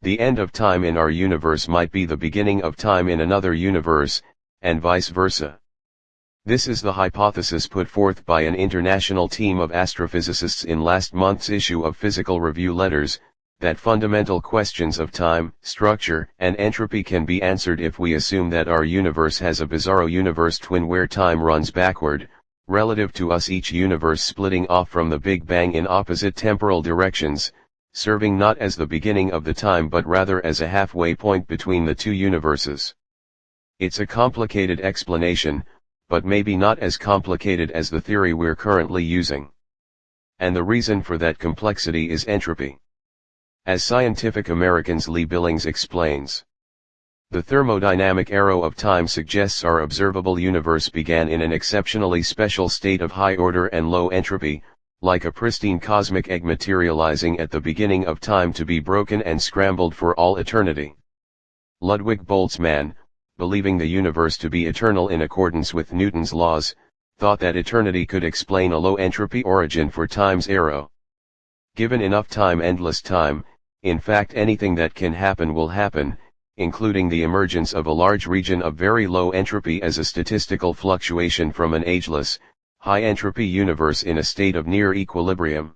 The end of time in our universe might be the beginning of time in another universe, and vice versa. This is the hypothesis put forth by an international team of astrophysicists in last month's issue of Physical Review Letters, that fundamental questions of time, structure, and entropy can be answered if we assume that our universe has a bizarro-universe twin where time runs backward, relative to us, each universe splitting off from the Big Bang in opposite temporal directions, serving not as the beginning of the time but rather as a halfway point between the two universes. It's a complicated explanation, but maybe not as complicated as the theory we're currently using. And the reason for that complexity is entropy. As Scientific American's Lee Billings explains, the thermodynamic arrow of time suggests our observable universe began in an exceptionally special state of high order and low entropy, like a pristine cosmic egg materializing at the beginning of time to be broken and scrambled for all eternity. Ludwig Boltzmann, believing the universe to be eternal in accordance with Newton's laws, thought that eternity could explain a low entropy origin for time's arrow. Given enough time, endless time, in fact anything that can happen will happen, including the emergence of a large region of very low entropy as a statistical fluctuation from an ageless, high-entropy universe in a state of near equilibrium.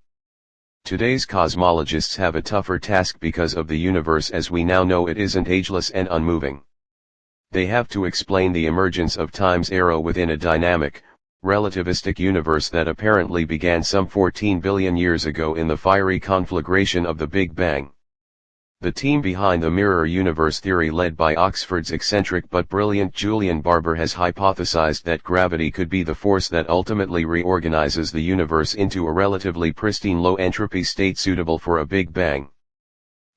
Today's cosmologists have a tougher task because of the universe as we now know it isn't ageless and unmoving. They have to explain the emergence of time's arrow within a dynamic, relativistic universe that apparently began some 14 billion years ago in the fiery conflagration of the Big Bang. The team behind the mirror universe theory, led by Oxford's eccentric but brilliant Julian Barbour, has hypothesized that gravity could be the force that ultimately reorganizes the universe into a relatively pristine low-entropy state suitable for a Big Bang.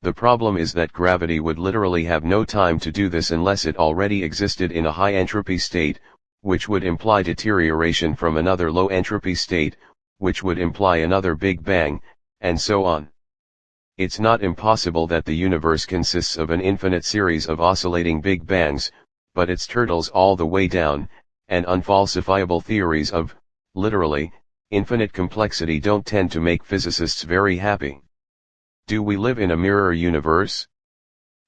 The problem is that gravity would literally have no time to do this unless it already existed in a high-entropy state, which would imply deterioration from another low-entropy state, which would imply another Big Bang, and so on. It's not impossible that the universe consists of an infinite series of oscillating Big Bangs, but its turtles all the way down, and unfalsifiable theories of, literally, infinite complexity don't tend to make physicists very happy. Do we live in a mirror universe?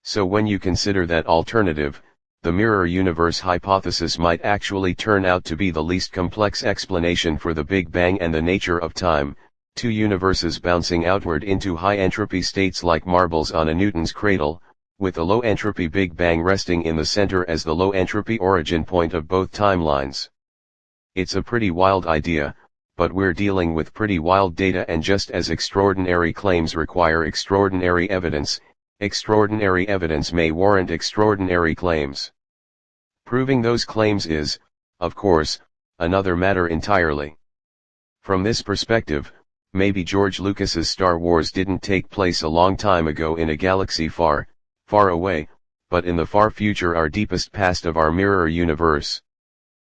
So when you consider that alternative, the mirror universe hypothesis might actually turn out to be the least complex explanation for the Big Bang and the nature of time, two universes bouncing outward into high-entropy states like marbles on a Newton's cradle, with a low-entropy Big Bang resting in the center as the low-entropy origin point of both timelines. It's a pretty wild idea, but we're dealing with pretty wild data, and just as extraordinary claims require extraordinary evidence may warrant extraordinary claims. Proving those claims is, of course, another matter entirely. From this perspective, maybe George Lucas's Star Wars didn't take place a long time ago in a galaxy far, far away, but in the far future, our deepest past of our mirror universe.